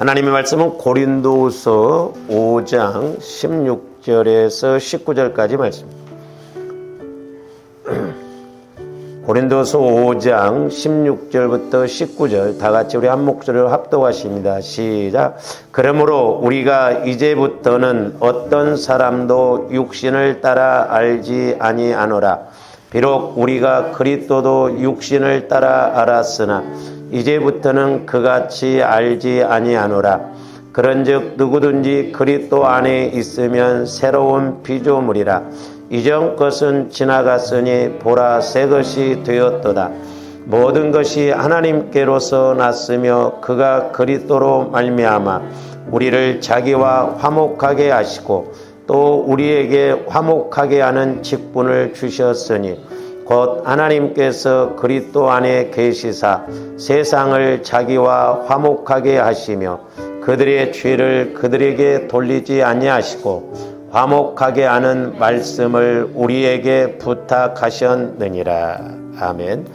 하나님의 말씀은 고린도후서 5장 16절에서 19절까지 말씀입니다. 고린도서 5장 16절부터 19절 다 같이 우리 한 목소리로 합독하십니다. 시작. 그러므로 우리가 이제부터는 어떤 사람도 육신을 따라 알지 아니하노라. 비록 우리가 그리스도도 육신을 따라 알았으나 이제부터는 그같이 알지 아니하노라. 그런즉 누구든지 그리스도 안에 있으면 새로운 피조물이라. 이전 것은 지나갔으니 보라 새 것이 되었도다. 모든 것이 하나님께로서 났으며 그가 그리스도로 말미암아 우리를 자기와 화목하게 하시고 또 우리에게 화목하게 하는 직분을 주셨으니 곧 하나님께서 그리스도 안에 계시사 세상을 자기와 화목하게 하시며 그들의 죄를 그들에게 돌리지 아니하시고 화목하게 하는 말씀을 우리에게 부탁하셨느니라. 아멘.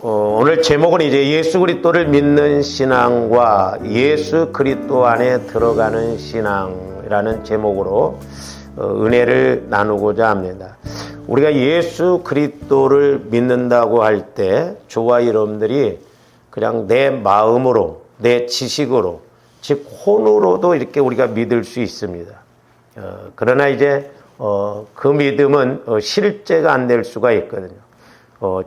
오늘 제목은 이제 예수 그리스도를 믿는 신앙과 예수 그리스도 안에 들어가는 신앙이라는 제목으로 은혜를 나누고자 합니다. 우리가 예수 그리스도를 믿는다고 할 때 저와 여러분들이 그냥 내 마음으로, 내 지식으로, 즉 혼으로도 이렇게 우리가 믿을 수 있습니다. 그러나 이제 그 믿음은 실제가 안 될 수가 있거든요.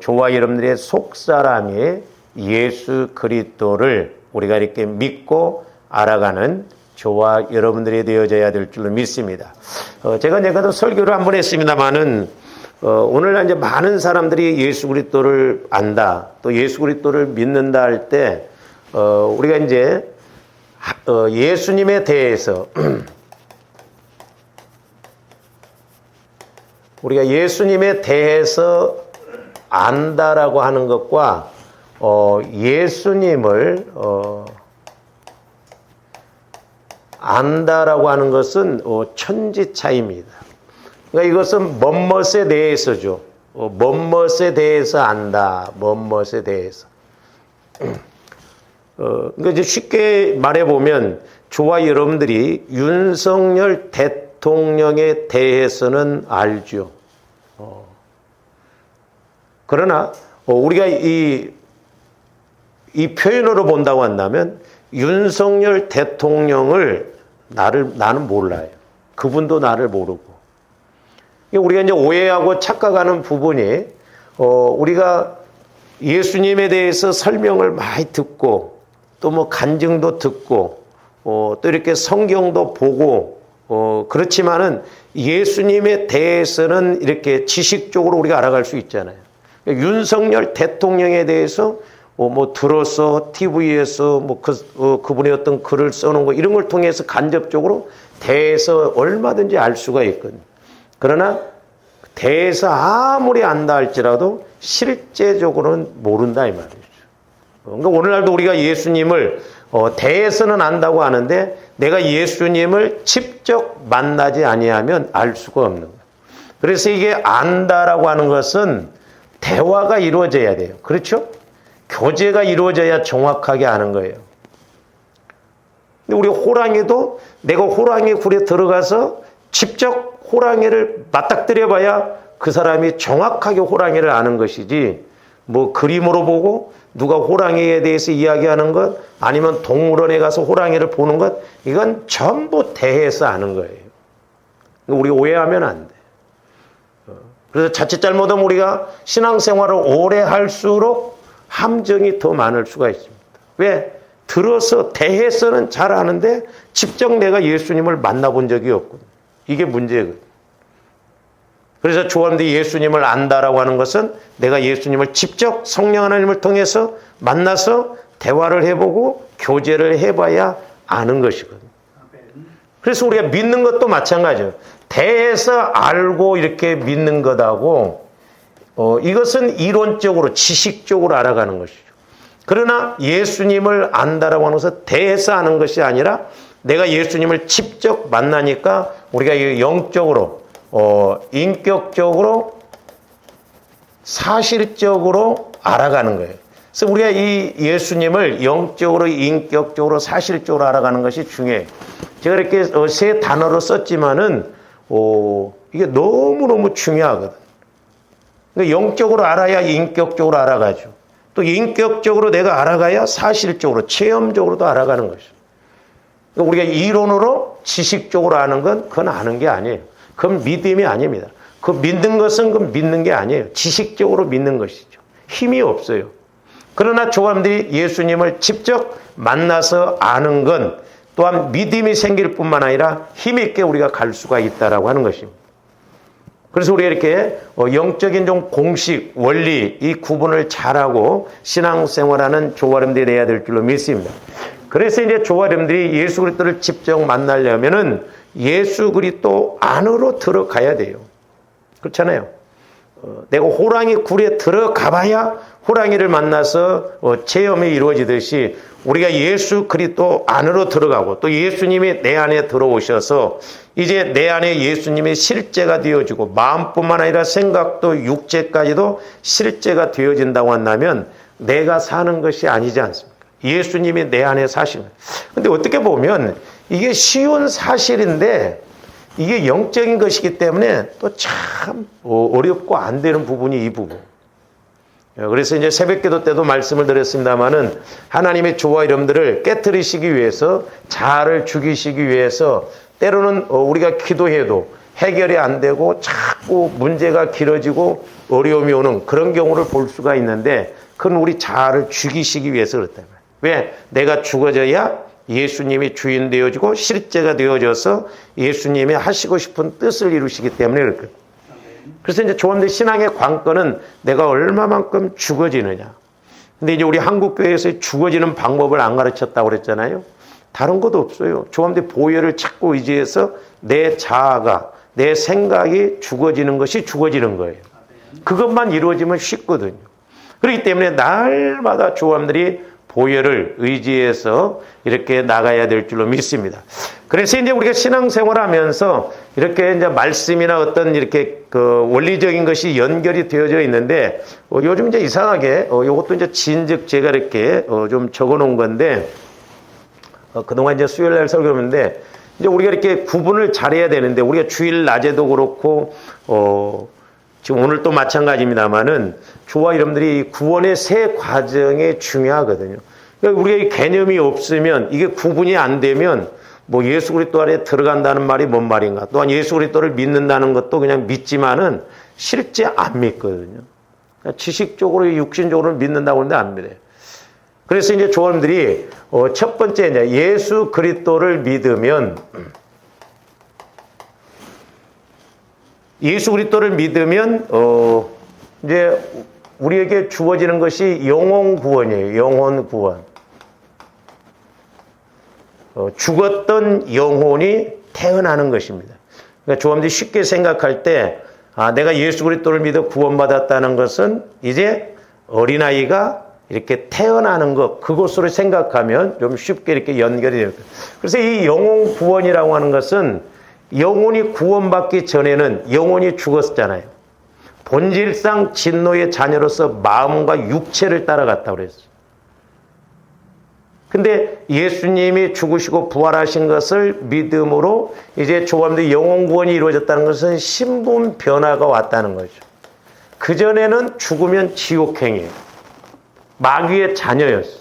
저와 여러분들의 속사람이 예수 그리스도를 우리가 이렇게 믿고 알아가는 저와 여러분들이 되어져야 될 줄로 믿습니다. 제가 설교를 한번 했습니다만은 오늘날 이제 많은 사람들이 예수 그리스도를 안다, 또 예수 그리스도를 믿는다 할 때 우리가 이제 예수님에 대해서 우리가 예수님에 대해서 안다라고 하는 것과 예수님을 안다라고 하는 것은 천지 차이입니다. 그러니까 이것은 뭔것에 대해서죠. 뭔것에 대해서 안다. 뭔것에 대해서. 그러니까 이제 쉽게 말해보면 저와 여러분들이 윤석열 대통령에 대해서는 알죠. 그러나 우리가 이 표현으로 본다고 한다면 윤석열 대통령을 나는 몰라요. 그분도 나를 모르고. 우리가 이제 오해하고 착각하는 부분이 우리가 예수님에 대해서 설명을 많이 듣고 또 뭐 간증도 듣고 또 이렇게 성경도 보고 그렇지만은 예수님에 대해서는 이렇게 지식적으로 우리가 알아갈 수 있잖아요. 윤석열 대통령에 대해서 뭐 들어서 TV에서 뭐 그분의 어떤 글을 써놓은 거 이런 걸 통해서 간접적으로 대해서 얼마든지 알 수가 있거든요. 그러나 대해서 아무리 안다 할지라도 실제적으로는 모른다 이 말이죠. 그러니까 오늘날도 우리가 예수님을 대해서는 안다고 하는데 내가 예수님을 직접 만나지 아니하면 알 수가 없는 거예요. 그래서 이게 안다라고 하는 것은 대화가 이루어져야 돼요. 그렇죠? 교제가 이루어져야 정확하게 아는 거예요. 근데 우리 호랑이도 내가 호랑이 굴에 들어가서 직접 호랑이를 맞닥뜨려 봐야 그 사람이 정확하게 호랑이를 아는 것이지 뭐 그림으로 보고 누가 호랑이에 대해서 이야기하는 것 아니면 동물원에 가서 호랑이를 보는 것 이건 전부 대해서 아는 거예요. 우리 오해하면 안 돼. 그래서 자칫 잘못하면 우리가 신앙생활을 오래 할수록 함정이 더 많을 수가 있습니다. 왜? 들어서 대해서는 잘 아는데 직접 내가 예수님을 만나본 적이 없거든요. 이게 문제거든요. 그래서 조합원들이 예수님을 안다라고 하는 것은 내가 예수님을 직접 성령 하나님을 통해서 만나서 대화를 해보고 교제를 해봐야 아는 것이거든요. 그래서 우리가 믿는 것도 마찬가지예요. 대해서 알고 이렇게 믿는 것하고 이것은 이론적으로 지식적으로 알아가는 것이죠. 그러나 예수님을 안다라고 하는 것은 대해서 아는 것이 아니라 내가 예수님을 직접 만나니까 우리가 영적으로 인격적으로 사실적으로 알아가는 거예요. 그래서 우리가 이 예수님을 영적으로, 인격적으로, 사실적으로 알아가는 것이 중요해요. 제가 이렇게 세 단어로 썼지만은 이게 너무너무 중요하거든. 그러니까 영적으로 알아야 인격적으로 알아가죠. 또 인격적으로 내가 알아가야 사실적으로, 체험적으로도 알아가는 것이죠. 그러니까 우리가 이론으로, 지식적으로 아는 건 그건 아는 게 아니에요. 그건 믿음이 아닙니다. 그 믿는 것은 그 믿는 게 아니에요. 지식적으로 믿는 것이죠. 힘이 없어요. 그러나 조감들이 예수님을 직접 만나서 아는 건 또한 믿음이 생길 뿐만 아니라 힘있게 우리가 갈 수가 있다라고 하는 것입니다. 그래서 우리가 이렇게 영적인 좀 공식, 원리, 이 구분을 잘하고 신앙생활하는 조가림들이 돼야 될 줄로 믿습니다. 그래서 이제 조가림들이 예수 그리스도를 직접 만나려면은 예수 그리스도 안으로 들어가야 돼요. 그렇잖아요. 내가 호랑이 굴에 들어가 봐야 호랑이를 만나서 체험이 이루어지듯이 우리가 예수 그리스도 안으로 들어가고 또 예수님이 내 안에 들어오셔서 이제 내 안에 예수님이 실제가 되어지고 마음뿐만 아니라 생각도 육체까지도 실제가 되어진다고 한다면 내가 사는 것이 아니지 않습니까? 예수님이 내 안에 사시는 거예요. 근데 어떻게 보면 이게 쉬운 사실인데 이게 영적인 것이기 때문에 또 참 어렵고 안 되는 부분이 이 부분. 그래서 이제 새벽기도 때도 말씀을 드렸습니다마는 하나님의 조화 이름들을 깨트리시기 위해서, 자아를 죽이시기 위해서 때로는 우리가 기도해도 해결이 안 되고 자꾸 문제가 길어지고 어려움이 오는 그런 경우를 볼 수가 있는데 그건 우리 자아를 죽이시기 위해서 그렇다. 왜? 내가 죽어져야 예수님이 주인 되어지고 실제가 되어져서 예수님이 하시고 싶은 뜻을 이루시기 때문에 그렇거든요. 그래서 이제 조원들 신앙의 관건은 내가 얼마만큼 죽어지느냐. 근데 이제 우리 한국교회에서 죽어지는 방법을 안 가르쳤다고 그랬잖아요. 다른 것도 없어요. 조원들 보혈을 찾고 의지해서 내 자아가, 내 생각이 죽어지는 것이 죽어지는 거예요. 그것만 이루어지면 쉽거든요. 그렇기 때문에 날마다 조원들이 보혈을 의지해서 이렇게 나가야 될 줄로 믿습니다. 그래서 이제 우리가 신앙생활 하면서 이렇게 이제 말씀이나 어떤 이렇게 그 원리적인 것이 연결이 되어져 있는데, 요즘 이제 이상하게, 요것도 이제 진즉 제가 이렇게 좀 적어 놓은 건데, 그동안 이제 수요일 날 설교했는데, 이제 우리가 이렇게 구분을 잘해야 되는데, 우리가 주일 낮에도 그렇고, 지금 오늘 또 마찬가지입니다만은 조화 이름들이 구원의 세 과정이 중요하거든요. 그러니까 우리가 이 개념이 없으면 이게 구분이 안 되면 뭐 예수 그리스도 안에 들어간다는 말이 뭔 말인가. 또한 예수 그리스도를 믿는다는 것도 그냥 믿지만은 실제 안 믿거든요. 지식적으로 육신적으로 믿는다고 하는데 안 믿어요. 그래서 이제 조원들이 첫 번째 이제 예수 그리스도를 믿으면 예수 그리스도를 믿으면 이제 우리에게 주어지는 것이 영혼 구원이에요. 영혼 구원. 죽었던 영혼이 태어나는 것입니다. 그러니까 조금들이 쉽게 생각할 때 내가 예수 그리스도를 믿어 구원받았다는 것은 이제 어린아이가 이렇게 태어나는 것, 그것으로 생각하면 좀 쉽게 이렇게 연결이 됩니다. 그래서 이 영혼 구원이라고 하는 것은 영혼이 구원받기 전에는 영혼이 죽었잖아요. 본질상 진노의 자녀로서 마음과 육체를 따라갔다고 그랬어요. 근데 예수님이 죽으시고 부활하신 것을 믿음으로 이제 조감도 영혼 구원이 이루어졌다는 것은 신분 변화가 왔다는 거죠. 그전에는 죽으면 지옥행이에요. 마귀의 자녀였어요.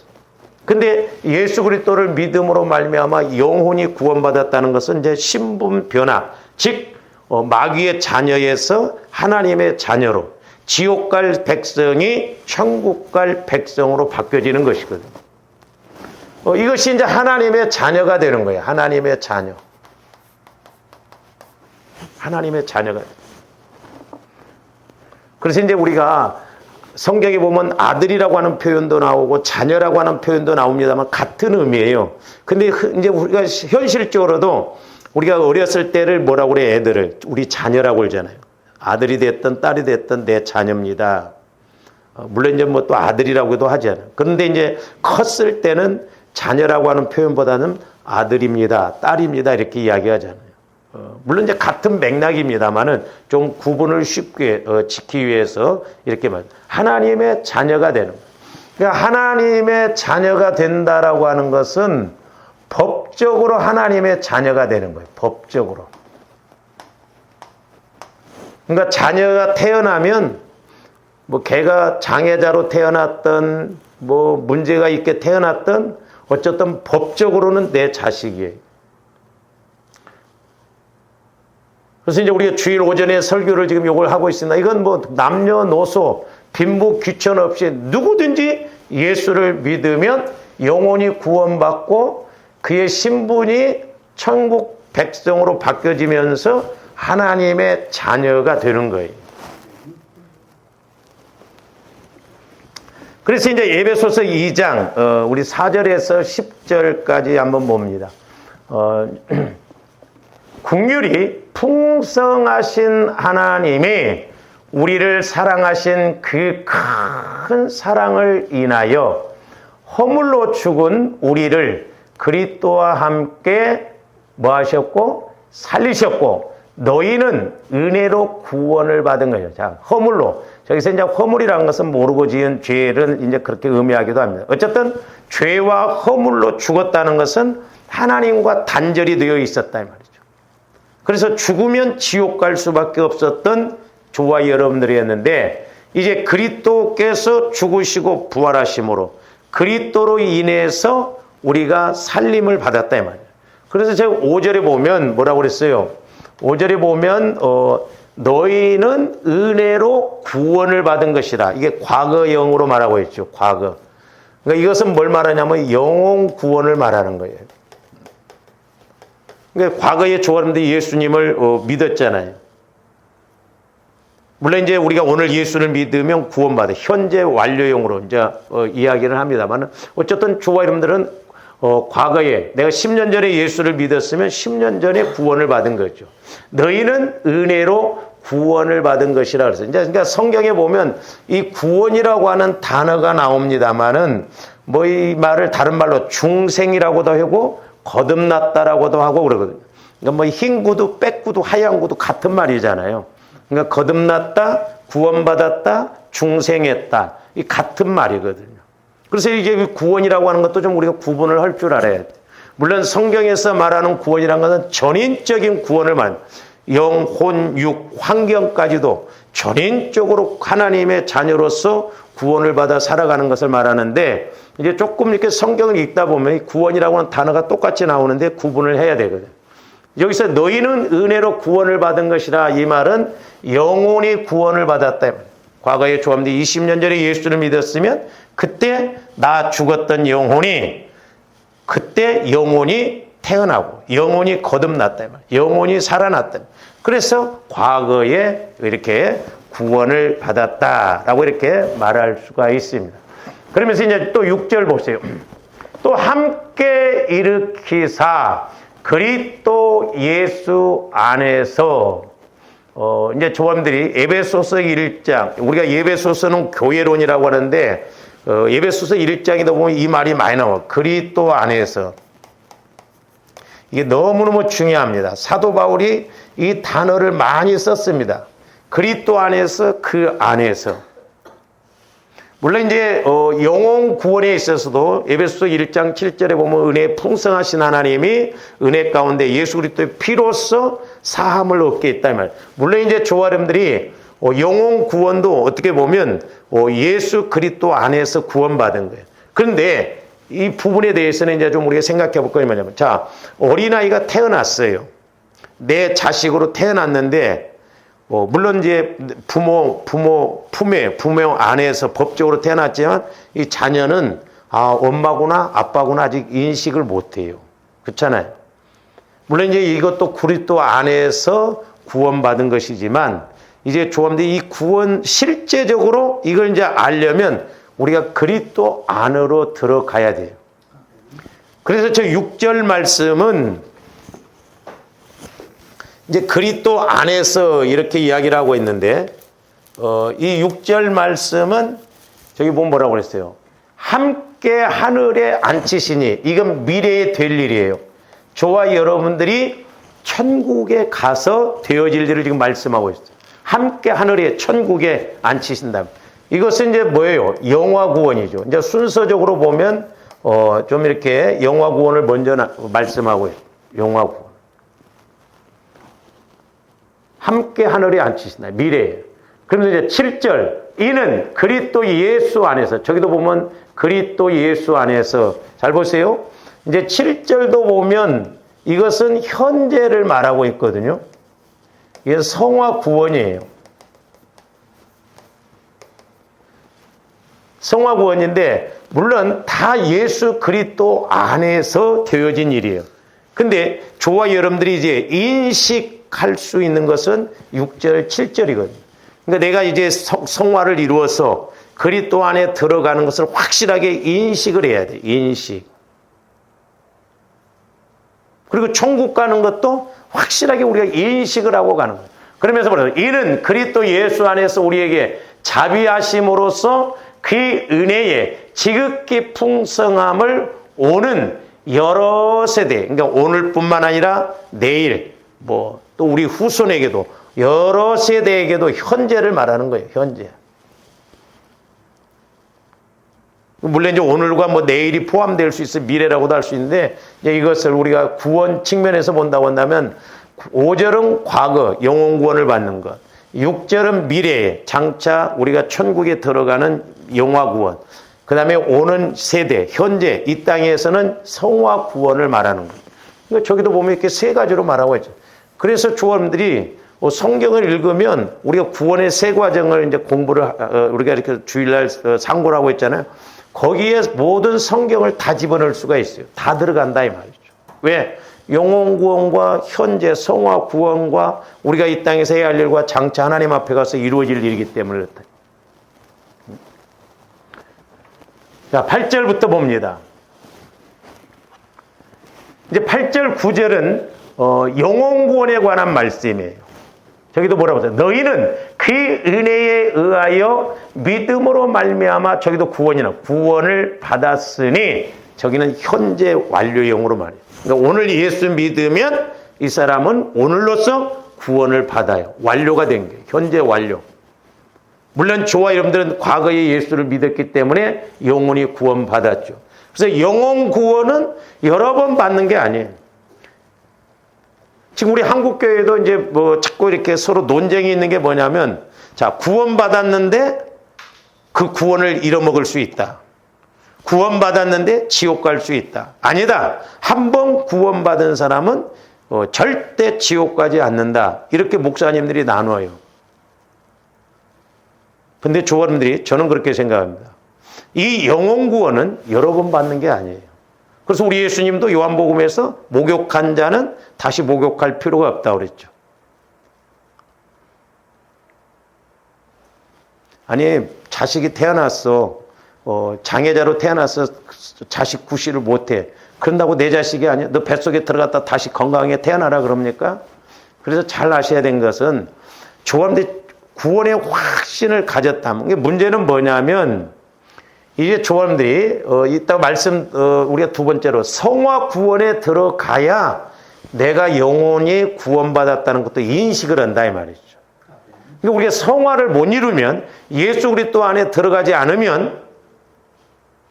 근데 예수 그리스도를 믿음으로 말미암아 영혼이 구원받았다는 것은 이제 신분 변화, 즉 마귀의 자녀에서 하나님의 자녀로, 지옥 갈 백성이 천국 갈 백성으로 바뀌어지는 것이거든요. 이것이 이제 하나님의 자녀가 되는 거예요. 하나님의 자녀. 하나님의 자녀가. 그래서 이제 우리가 성경에 보면 아들이라고 하는 표현도 나오고 자녀라고 하는 표현도 나옵니다만 같은 의미예요. 근데 이제 우리가 현실적으로도 우리가 어렸을 때를 뭐라고 그래, 애들을. 우리 자녀라고 그러잖아요. 아들이 됐든 딸이 됐든 내 자녀입니다. 물론 이제 뭐 또 아들이라고도 하잖아요. 그런데 이제 컸을 때는 자녀라고 하는 표현보다는 아들입니다, 딸입니다 이렇게 이야기하잖아요. 물론 이제 같은 맥락입니다만은 좀 구분을 쉽게 짓기 위해서 이렇게 말. 하나님의 자녀가 되는 거예요. 그러니까 하나님의 자녀가 된다라고 하는 것은 법적으로 하나님의 자녀가 되는 거예요. 법적으로. 그러니까 자녀가 태어나면 뭐 걔가 장애자로 태어났던 뭐 문제가 있게 태어났던 어쨌든 법적으로는 내 자식이에요. 그래서 이제 우리가 주일 오전에 설교를 지금 요걸 하고 있습니다. 이건 뭐 남녀노소 빈부 귀천 없이 누구든지 예수를 믿으면 영원히 구원받고 그의 신분이 천국 백성으로 바뀌어지면서 하나님의 자녀가 되는 거예요. 그래서 이제 에베소서 2장 우리 4절에서 10절까지 한번 봅니다. 긍휼이 풍성하신 하나님이 우리를 사랑하신 그 큰 사랑을 인하여 허물로 죽은 우리를 그리스도와 함께 뭐 하셨고 살리셨고 너희는 은혜로 구원을 받은 거예요. 자, 허물로. 저기서 이제 허물이라는 것은 모르고 지은 죄를 이제 그렇게 의미하기도 합니다. 어쨌든 죄와 허물로 죽었다는 것은 하나님과 단절이 되어 있었다 이 말이죠. 그래서 죽으면 지옥 갈 수밖에 없었던 저와 여러분들이었는데 이제 그리스도께서 죽으시고 부활하심으로 그리스도로 인해서 우리가 살림을 받았다 이 말이에요. 그래서 제가 5절에 보면 뭐라고 그랬어요? 5절에 보면 너희는 은혜로 구원을 받은 것이다. 이게 과거형으로 말하고 있죠. 과거. 그러니까 이것은 뭘 말하냐면 영혼 구원을 말하는 거예요. 그러니까 과거에 저여러분들이 예수님을 믿었잖아요. 물론 이제 우리가 오늘 예수를 믿으면 구원받아 현재 완료형으로 이제 이야기를 합니다만 어쨌든 저와 여러분들은 과거에 내가 10년 전에 예수를 믿었으면 10년 전에 구원을 받은 거죠. 너희는 은혜로 구원을 받은 것이라 그래서 이제 그러니까 성경에 보면 이 구원이라고 하는 단어가 나옵니다만은 뭐 이 말을 다른 말로 중생이라고도 하고 거듭났다라고도 하고 그러거든요. 그러니까 뭐 흰 구두, 백 구두, 하얀 구두 같은 말이잖아요. 그러니까 거듭났다, 구원받았다, 중생했다 이 같은 말이거든요. 그래서 이게 구원이라고 하는 것도 좀 우리가 구분을 할 줄 알아야 돼. 물론 성경에서 말하는 구원이라는 것은 전인적인 구원을 말합니다. 영, 혼, 육, 환경까지도 전인적으로 하나님의 자녀로서 구원을 받아 살아가는 것을 말하는데 이제 조금 이렇게 성경을 읽다 보면 구원이라고 하는 단어가 똑같이 나오는데 구분을 해야 되거든요. 여기서 너희는 은혜로 구원을 받은 것이라 이 말은 영혼이 구원을 받았다. 과거에 조합들이 20년 전에 예수를 믿었으면 그때 나 죽었던 영혼이 그때 영혼이 태어나고 영혼이 거듭났다. 영혼이 살아났다. 그래서 과거에 이렇게 구원을 받았다라고 이렇게 말할 수가 있습니다. 그러면서 이제 또 6절 보세요. 또 함께 일으키사 그리스도 예수 안에서 이제 조원들이 에베소서 1장 우리가 에베소서는 교회론이라고 하는데 에베소서 1장이다 보면 이 말이 많이 나와요. 그리스도 안에서. 이게 너무너무 중요합니다. 사도 바울이 이 단어를 많이 썼습니다. 그리스도 안에서 그 안에서. 물론 이제 영혼 구원에 있어서도 에베소서 1장 7절에 보면 은혜에 풍성하신 하나님이 은혜 가운데 예수 그리스도의 피로써 사함을 얻게 했다 이 말. 물론 이제 조아름들이 영혼 구원도 어떻게 보면 예수 그리스도 안에서 구원받은 거예요. 그런데 이 부분에 대해서는 이제 좀 우리가 생각해 볼 거 뭐냐면 자 어린아이가 태어났어요. 내 자식으로 태어났는데 물론 이제 부모 안에서 법적으로 태어났지만 이 자녀는 엄마구나 아빠구나 아직 인식을 못해요. 그렇잖아요. 물론 이제 이것도 그리스도 안에서 구원받은 것이지만 이제 조합들이 이 구원 실제적으로 이걸 이제 알려면 우리가 그리스도 안으로 들어가야 돼요. 그래서 저 6절 말씀은 이제 그리스도 안에서 이렇게 이야기를 하고 있는데 이 6절 말씀은 저기 보면 뭐라고 그랬어요? 함께 하늘에 앉히시니 이건 미래에 될 일이에요. 저와 여러분들이 천국에 가서 되어질 일을 지금 말씀하고 있어요. 함께 하늘에 천국에 앉히신다. 이것은 이제 뭐예요? 영화 구원이죠. 이제 순서적으로 보면 좀 이렇게 영화 구원을 먼저 말씀하고 있어요. 영화 구원. 함께 하늘에 앉히신다. 미래에. 그러면서 이제 7절. 이는 그리스도 예수 안에서. 저기도 보면 그리스도 예수 안에서. 잘 보세요. 이제 7절도 보면 이것은 현재를 말하고 있거든요. 이게 성화 구원이에요. 성화 구원인데 물론 다 예수 그리스도 안에서 되어진 일이에요. 근데 저와 여러분들이 이제 인식할 수 있는 것은 6절, 7절이거든요. 그러니까 내가 이제 성화를 이루어서 그리스도 안에 들어가는 것을 확실하게 인식을 해야 돼. 인식. 그리고 천국 가는 것도 확실하게 우리가 인식을 하고 가는 거예요. 그러면서 뭐라고요? 이는 그리스도 예수 안에서 우리에게 자비하심으로써 그 은혜의 지극히 풍성함을 오는 여러 세대, 그러니까 오늘뿐만 아니라 내일, 또 우리 후손에게도 여러 세대에게도 현재를 말하는 거예요. 현재. 물론 이제 오늘과 내일이 포함될 수 있어 미래라고도 할 수 있는데 이제 이것을 우리가 구원 측면에서 본다고 한다면 5절은 과거 영혼 구원을 받는 것, 6절은 미래에 장차 우리가 천국에 들어가는 영화 구원, 그 다음에 오는 세대 현재 이 땅에서는 성화 구원을 말하는 거예요. 그러니까 저기도 보면 이렇게 세 가지로 말하고 있죠. 그래서 조원들이 성경을 읽으면 우리가 구원의 세 과정을 이제 공부를 우리가 이렇게 주일날 상고를 하고 있잖아요. 거기에 모든 성경을 다 집어넣을 수가 있어요. 다 들어간다 이 말이죠. 왜? 영혼 구원과 현재 성화 구원과 우리가 이 땅에서 해야 할 일과 장차 하나님 앞에 가서 이루어질 일이기 때문에 그렇다. 자, 8절부터 봅니다. 이제 8절 9절은 영혼 구원에 관한 말씀이에요. 저기도 뭐라고 하죠? 너희는 그 은혜에 의하여 믿음으로 말미암아, 저기도 구원을 받았으니, 저기는 현재 완료형으로 말해요. 그러니까 오늘 예수 믿으면 이 사람은 오늘로써 구원을 받아요. 완료가 된 거예요. 현재 완료. 물론 저와 여러분들은 과거에 예수를 믿었기 때문에 영혼이 구원받았죠. 그래서 영혼 구원은 여러 번 받는 게 아니에요. 지금 우리 한국교회도 이제 자꾸 이렇게 서로 논쟁이 있는 게 뭐냐면, 자, 구원받았는데 그 구원을 잃어먹을 수 있다. 구원받았는데 지옥 갈 수 있다. 아니다. 한 번 구원받은 사람은 절대 지옥 가지 않는다. 이렇게 목사님들이 나눠요. 근데 저는 그렇게 생각합니다. 이 영혼 구원은 여러 번 받는 게 아니에요. 그래서 우리 예수님도 요한복음에서 목욕한 자는 다시 목욕할 필요가 없다고 그랬죠. 아니, 자식이 태어났어. 장애자로 태어나서 자식 구실을 못해. 그런다고 내 자식이 아니야. 너 뱃속에 들어갔다 다시 건강하게 태어나라 그럽니까? 그래서 잘 아셔야 된 것은 조합대 구원의 확신을 가졌다면, 문제는 뭐냐면 이제 조합들이 이따 우리가 두 번째로 성화 구원에 들어가야 내가 영혼이 구원받았다는 것도 인식을 한다 이 말이죠. 그러니까 우리가 성화를 못 이루면, 예수 그리스도 안에 들어가지 않으면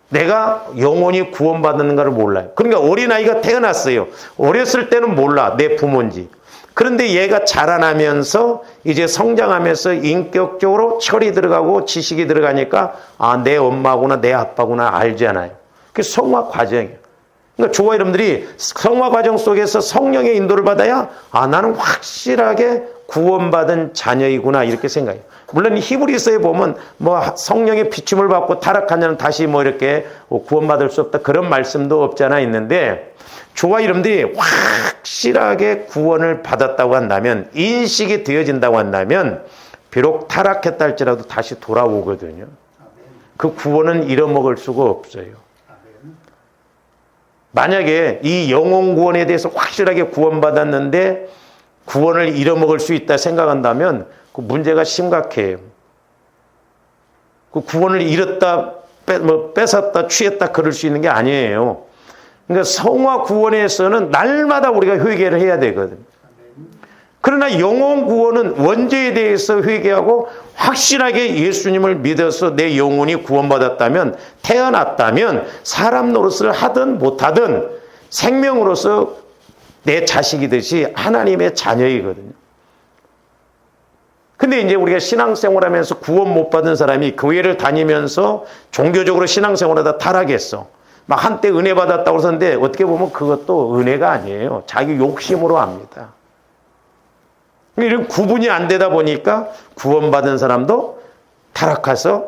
내가 영혼이 구원받는가를 몰라요. 그러니까 어린아이가 태어났어요. 어렸을 때는 몰라, 내 부모인지. 그런데 얘가 자라나면서 이제 성장하면서 인격적으로 철이 들어가고 지식이 들어가니까 내 엄마구나 내 아빠구나 알잖아요. 그게 성화 과정이에요. 그러니까 저와 여러분들이 성화 과정 속에서 성령의 인도를 받아야 나는 확실하게 구원받은 자녀이구나 이렇게 생각해요. 물론 히브리서에 보면 성령의 비춤을 받고 타락한 자는 다시 이렇게 구원받을 수 없다 그런 말씀도 없잖아 있는데, 저와 여러분들이 확실하게 구원을 받았다고 한다면, 인식이 되어진다고 한다면 비록 타락했다 할지라도 다시 돌아오거든요. 그 구원은 잃어먹을 수가 없어요. 만약에 이 영혼 구원에 대해서 확실하게 구원받았는데 구원을 잃어먹을 수 있다 생각한다면 그 문제가 심각해요. 그 구원을 잃었다, 뺏었다, 취했다 그럴 수 있는 게 아니에요. 그러니까 성화 구원에서는 날마다 우리가 회개를 해야 되거든. 그러나 영혼 구원은 원죄에 대해서 회개하고 확실하게 예수님을 믿어서 내 영혼이 구원받았다면, 태어났다면 사람 노릇을 하든 못하든 생명으로서 내 자식이듯이 하나님의 자녀이거든요. 근데 이제 우리가 신앙생활 하면서 구원 못 받은 사람이 교회를 다니면서 종교적으로 신앙생활하다 타락했어. 막 한때 은혜 받았다고 그러는데 어떻게 보면 그것도 은혜가 아니에요. 자기 욕심으로 합니다. 이런 구분이 안 되다 보니까 구원받은 사람도 타락해서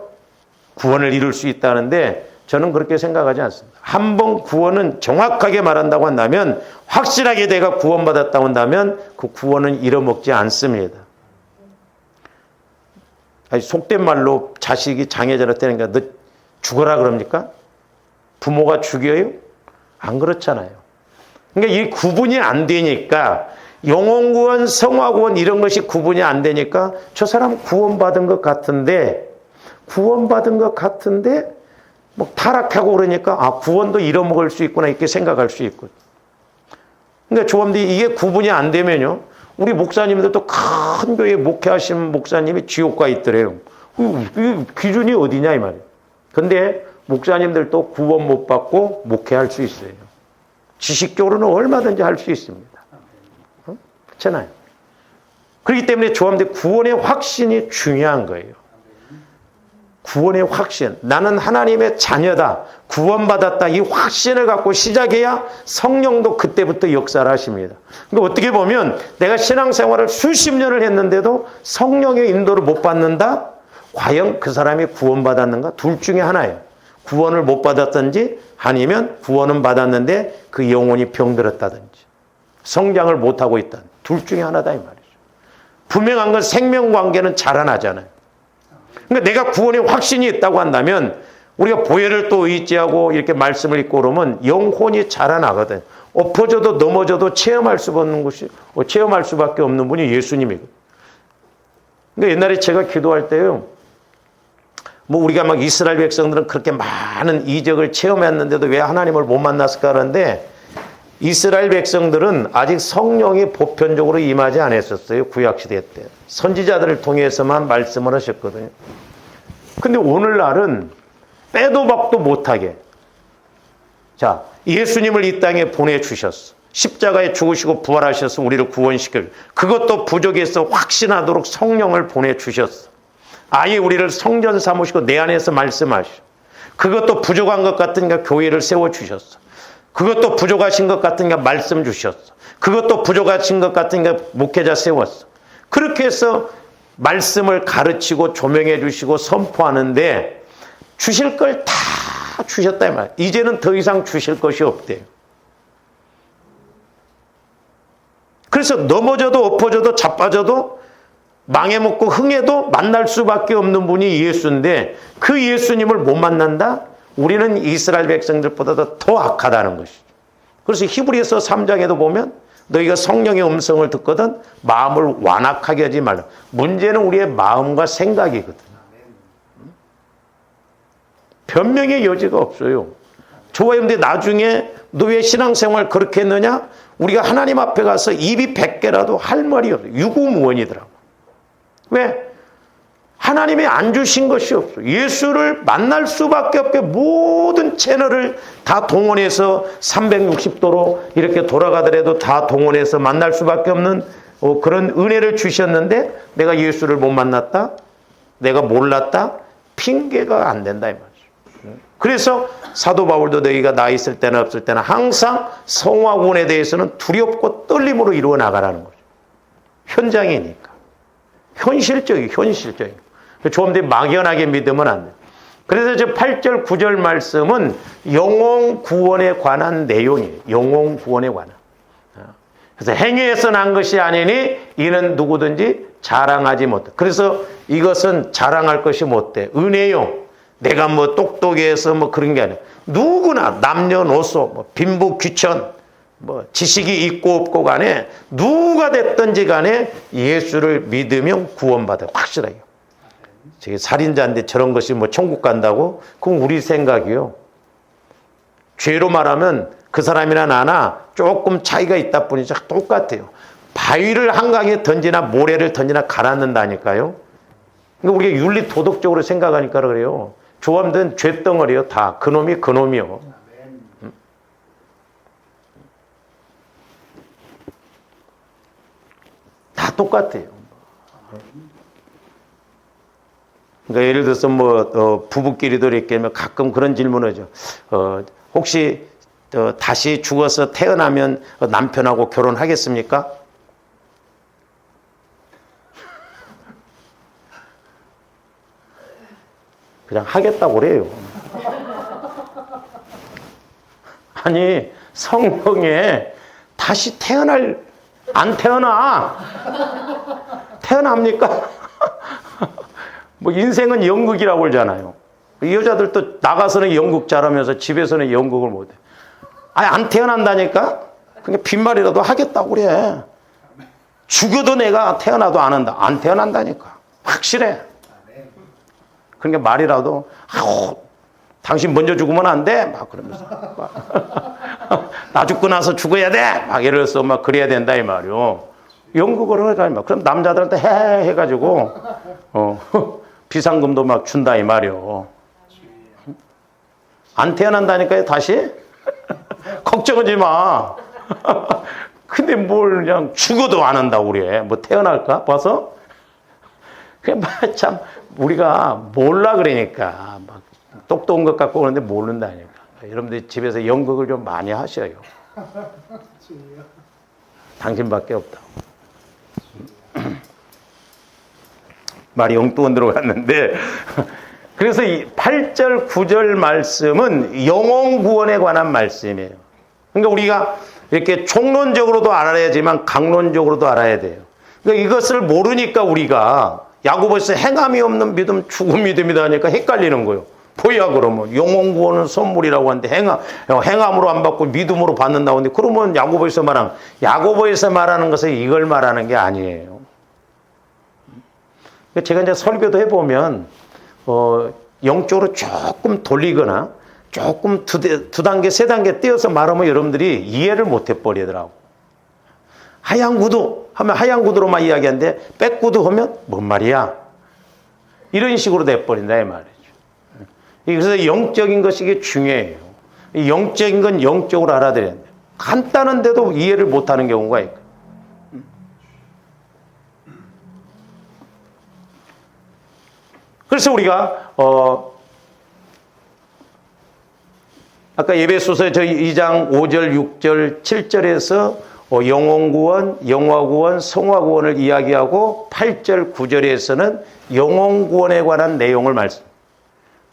구원을 이룰 수 있다는데 저는 그렇게 생각하지 않습니다. 한번 구원은 정확하게 말한다고 한다면, 확실하게 내가 구원받았다고 한다면 그 구원은 잃어먹지 않습니다. 아니, 속된 말로 자식이 장애자로 되니까 너 죽어라 그럽니까? 부모가 죽여요? 안 그렇잖아요. 그러니까 이 구분이 안 되니까, 영혼구원, 성화구원 이런 것이 구분이 안 되니까 저 사람 구원받은 것 같은데 뭐 타락하고 그러니까 구원도 잃어먹을 수 있구나 이렇게 생각할 수 있고. 그러니까 조합들이 이게 구분이 안 되면요, 우리 목사님들도 큰 교회 목회하시는 목사님이 지옥가 있더래요. 이 기준이 어디냐 이 말이에요. 근데 목사님들도 구원 못 받고 목회할 수 있어요. 지식적으로는 얼마든지 할 수 있습니다. 그렇잖아요. 그렇기 때문에 조합들 구원의 확신이 중요한 거예요. 구원의 확신. 나는 하나님의 자녀다. 구원받았다. 이 확신을 갖고 시작해야 성령도 그때부터 역사를 하십니다. 그러니까 어떻게 보면 내가 신앙생활을 수십 년을 했는데도 성령의 인도를 못 받는다? 과연 그 사람이 구원받았는가? 둘 중에 하나예요. 구원을 못 받았든지 아니면 구원은 받았는데 그 영혼이 병들었다든지 성장을 못하고 있다. 둘 중에 하나다 이 말이죠. 분명한 건 생명관계는 자라나잖아요. 그러니까 내가 구원의 확신이 있다고 한다면 우리가 보혈을 또 의지하고 이렇게 말씀을 읽고 그러면 영혼이 자라나거든. 엎어져도 넘어져도 체험할 수밖에 없는 분이 예수님이거든요. 그러니까 옛날에 제가 기도할 때요, 뭐 우리가 막 이스라엘 백성들은 그렇게 많은 이적을 체험했는데도 왜 하나님을 못 만났을까 하는데, 이스라엘 백성들은 아직 성령이 보편적으로 임하지 않았었어요. 구약시대 때. 선지자들을 통해서만 말씀을 하셨거든요. 근데 오늘날은 빼도 박도 못하게, 자, 예수님을 이 땅에 보내주셨어. 십자가에 죽으시고 부활하셔서 우리를 구원시켜, 그것도 부족해서 확신하도록 성령을 보내주셨어. 아예 우리를 성전 삼으시고 내 안에서 말씀하시오. 그것도 부족한 것 같으니까 교회를 세워주셨어. 그것도 부족하신 것 같으니까 말씀 주셨어. 그것도 부족하신 것 같으니까 목회자 세웠어. 그렇게 해서 말씀을 가르치고 조명해 주시고 선포하는데 주실 걸 다 주셨다 이 말이에요. 이제는 더 이상 주실 것이 없대요. 그래서 넘어져도 엎어져도 자빠져도 망해먹고 흥해도 만날 수밖에 없는 분이 예수인데, 그 예수님을 못 만난다? 우리는 이스라엘 백성들보다도 더 악하다는 것이죠. 그래서 히브리서 3장에도 보면 너희가 성령의 음성을 듣거든 마음을 완악하게 하지 말라. 문제는 우리의 마음과 생각이거든. 변명의 여지가 없어요. 좋아요. 근데 나중에 너 왜 신앙생활 그렇게 했느냐? 우리가 하나님 앞에 가서 입이 100개라도 할 말이 없어요. 유구무원이더라고. 왜? 하나님이 안 주신 것이 없어. 예수를 만날 수밖에 없게 모든 채널을 다 동원해서 360도로 이렇게 돌아가더라도 다 동원해서 만날 수밖에 없는 그런 은혜를 주셨는데, 내가 예수를 못 만났다? 내가 몰랐다? 핑계가 안 된다 이 말이죠. 그래서 사도 바울도 너희가 나 있을 때나 없을 때나 항상 성화구원에 대해서는 두렵고 떨림으로 이루어 나가라는 거죠. 현장이니까. 현실적인. 조금더 막연하게 믿으면 안 돼요. 그래서 저 8절, 9절 말씀은 영혼 구원에 관한 내용이에요. 영혼 구원에 관한. 그래서 행위에서 난 것이 아니니 이는 누구든지 자랑하지 못해. 그래서 이것은 자랑할 것이 못돼. 은혜요. 내가 뭐 똑똑해서 뭐 그런 게 아니야. 누구나 남녀노소, 뭐 빈부 귀천, 뭐 지식이 있고 없고 간에 누가 됐든지 간에 예수를 믿으면 구원받아. 확실하게. 저게 살인자인데 저런 것이 뭐 천국 간다고? 그건 우리 생각이요. 죄로 말하면 그 사람이나 나나 조금 차이가 있다 뿐이지 똑같아요. 바위를 한강에 던지나 모래를 던지나 가라앉는다니까요. 그러니까 우리가 윤리 도덕적으로 생각하니까 그래요. 조합된 죄덩어리요. 다 그놈이 그놈이요. 다 똑같아요. 그러니까 예를 들어서 부부끼리도 이렇게 가끔 그런 질문을 하죠. 혹시 다시 죽어서 태어나면 남편하고 결혼하겠습니까? 그냥 하겠다고 그래요. 아니, 성경에 다시 안 태어나. 태어납니까? 인생은 연극이라고 그러잖아요. 이 여자들도 나가서는 연극 잘하면서 집에서는 연극을 못해. 아니, 안 태어난다니까? 그러니까 빈말이라도 하겠다고 그래. 죽어도 내가 태어나도 안 한다. 안 태어난다니까. 확실해. 그러니까 말이라도, 당신 먼저 죽으면 안 돼? 막 그러면서. 나 죽고 나서 죽어야 돼? 막 예를 들어서 막 그래야 된다, 이 말이요. 연극을 하자, 그럼 남자들한테 해가지고, 비상금도 막 준다, 이 말이요. 안 태어난다니까요, 다시? 걱정하지 마. 근데 뭘 그냥 죽어도 안 한다고 그래. 태어날까? 봐서? 그냥 참, 우리가 몰라 그러니까. 막 똑똑한 것 같고 그러는데 모른다니까. 여러분들 집에서 연극을 좀 많이 하셔요. 당신밖에 없다고. 말이 엉뚱한 들어갔는데 그래서 이 8절 9절 말씀은 영혼 구원에 관한 말씀이에요. 그러니까 우리가 이렇게 총론적으로도 알아야지만 강론적으로도 알아야 돼요. 그러니까 이것을 모르니까 우리가 야고보에서 행함이 없는 믿음 죽은 믿음이다 하니까 헷갈리는 거예요. 뭐야 그러면 영혼 구원은 선물이라고 하는데 행함으로 안 받고 믿음으로 받는다고 하는데 그러면 야고보에서 말하는 것은 이걸 말하는 게 아니에요. 제가 이제 설교도 해보면 영적으로 조금 돌리거나 조금 두 단계 세 단계 띄어서 말하면 여러분들이 이해를 못 해버리더라고. 하얀 구두 하면 하얀 구두로만 이야기하는데 백구두 하면 뭔 말이야? 이런 식으로 돼버린다 이 말이죠. 그래서 영적인 것이 이게 중요해요. 영적인 건 영적으로 알아들여야 돼요. 간단한데도 이해를 못하는 경우가 있고. 그래서 우리가 아까 에베소서 저희 2장 5절, 6절, 7절에서 영혼 구원, 영화 구원, 성화 구원을 이야기하고 8절, 9절에서는 영혼 구원에 관한 내용을 말씀.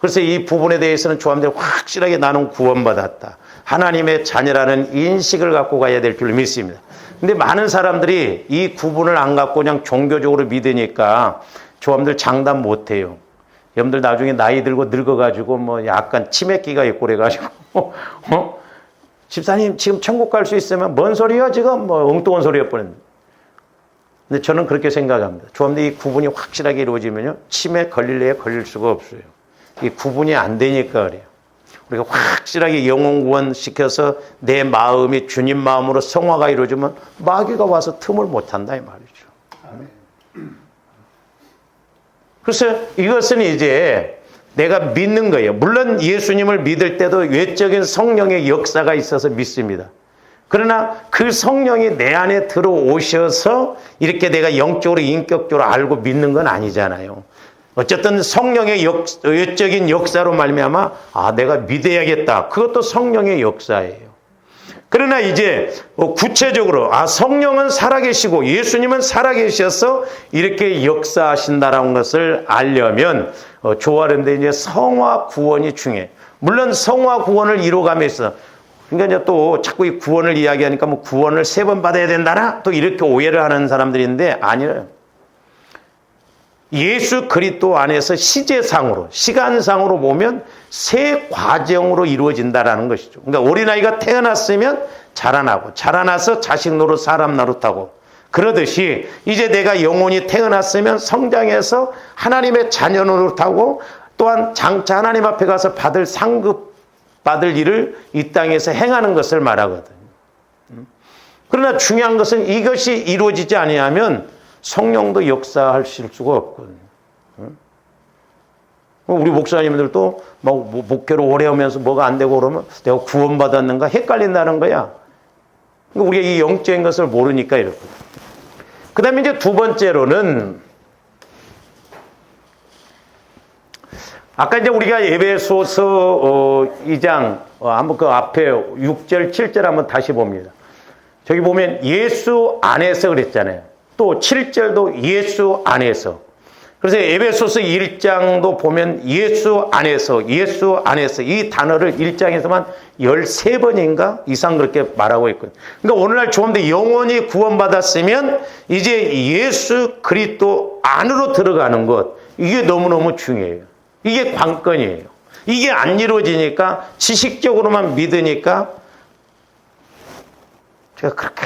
그래서 이 부분에 대해서는 조합들이 확실하게 나는 구원받았다. 하나님의 자녀라는 인식을 갖고 가야 될 줄 믿습니다. 근데 많은 사람들이 이 구분을 안 갖고 그냥 종교적으로 믿으니까 조합들 장담 못 해요. 여러분들 나중에 나이 들고 늙어가지고 약간 치매기가 있고 그래가지고 집사님 지금 천국 갈 수 있으면 뭔 소리야 지금 엉뚱한 소리야 뻔했는데. 근데 저는 그렇게 생각합니다. 조합들이 이 구분이 확실하게 이루어지면요 치매 걸릴래야 걸릴 수가 없어요. 이 구분이 안 되니까 그래요. 우리가 확실하게 영혼 구원 시켜서 내 마음이 주님 마음으로 성화가 이루어지면 마귀가 와서 틈을 못 한다 이 말이죠. 그래서 이것은 이제 내가 믿는 거예요. 물론 예수님을 믿을 때도 외적인 성령의 역사가 있어서 믿습니다. 그러나 그 성령이 내 안에 들어오셔서 이렇게 내가 영적으로 인격적으로 알고 믿는 건 아니잖아요. 어쨌든 성령의 외적인 역사로 말미암아 내가 믿어야겠다. 그것도 성령의 역사예요. 그러나 이제 구체적으로 성령은 살아계시고 예수님은 살아계셔서 이렇게 역사하신다라는 것을 알려면 조화련대 이제 성화 구원이 중요해. 물론 성화 구원을 이루어가면서 그러니까 이제 또 자꾸 이 구원을 이야기하니까 구원을 3번 받아야 된다나 또 이렇게 오해를 하는 사람들이 있는데 아니에요. 예수 그리스도 안에서 시제상으로 시간상으로 보면 3 과정으로 이루어진다라는 것이죠. 그러니까 어린아이가 태어났으면 자라나고 자라나서 자식 노릇 사람 노릇하고 그러듯이 이제 내가 영혼이 태어났으면 성장해서 하나님의 자녀 노릇하고 또한 장차 하나님 앞에 가서 상급 받을 일을 이 땅에서 행하는 것을 말하거든요. 그러나 중요한 것은 이것이 이루어지지 아니하면 성령도 역사하실 수가 없거든요. 우리 목사님들도 막 목회를 오래 하면서 뭐가 안 되고 그러면 내가 구원받았는가 헷갈린다는 거야. 우리가 이 영적인 것을 모르니까 이렇거든. 그 다음에 이제 두 번째로는 아까 이제 우리가 에베소서 2장 한번 그 앞에 6절 7절 한번 다시 봅니다. 저기 보면 예수 안에서 그랬잖아요. 또 7절도 예수 안에서. 그래서 에베소서 1장도 보면 예수 안에서 이 단어를 1장에서만 13번인가 이상 그렇게 말하고 있거든요. 그러니까 오늘날 조금더 영원히 구원받았으면 이제 예수 그리스도 안으로 들어가는 것, 이게 너무너무 중요해요. 이게 관건이에요. 이게 안 이루어지니까 지식적으로만 믿으니까 제가 그렇게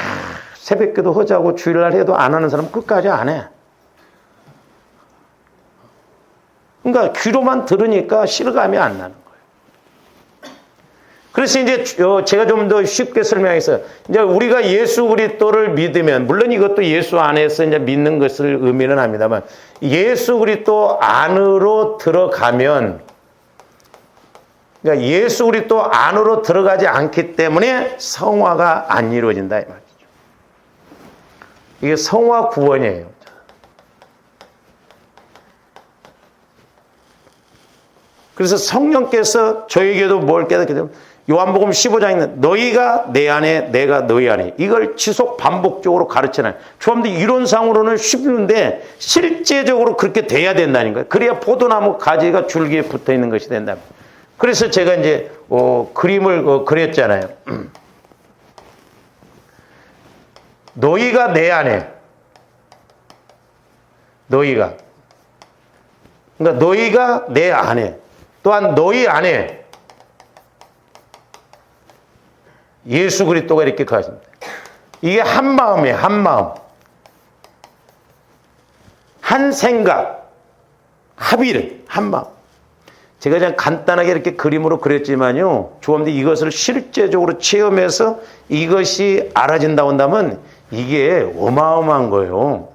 새벽기도 하자고 주일날 해도 안 하는 사람 끝까지 안 해. 그러니까 귀로만 들으니까 실감이 안 나는 거예요. 그래서 이제 제가 좀 더 쉽게 설명해서 이제 우리가 예수 그리스도를 믿으면 물론 이것도 예수 안에서 이제 믿는 것을 의미는 합니다만 예수 그리스도 안으로 들어가면 그러니까 예수 그리스도 안으로 들어가지 않기 때문에 성화가 안 이루어진다 이 말이죠. 이게 성화 구원이에요. 그래서 성령께서 저에게도 뭘 깨닫게 되면 요한복음 15장에 있는 너희가 내 안에 내가 너희 안에 이걸 지속 반복적으로 가르치나요. 조금도 이론상으로는 쉽는데 실제적으로 그렇게 돼야 된다는 거예요. 그래야 포도나무 가지가 줄기에 붙어 있는 것이 된다. 그래서 제가 이제 그림을 그렸잖아요. 너희가 내 안에 너희가 그러니까 너희가 내 안에 또한 너희 안에 예수 그리스도가 이렇게 가십니다. 이게 한 마음이에요. 한 마음. 한 생각. 합의를. 한 마음. 제가 그냥 간단하게 이렇게 그림으로 그렸지만요. 조금더 이것을 실제적으로 체험해서 이것이 알아진다고 한다면 이게 어마어마한 거예요.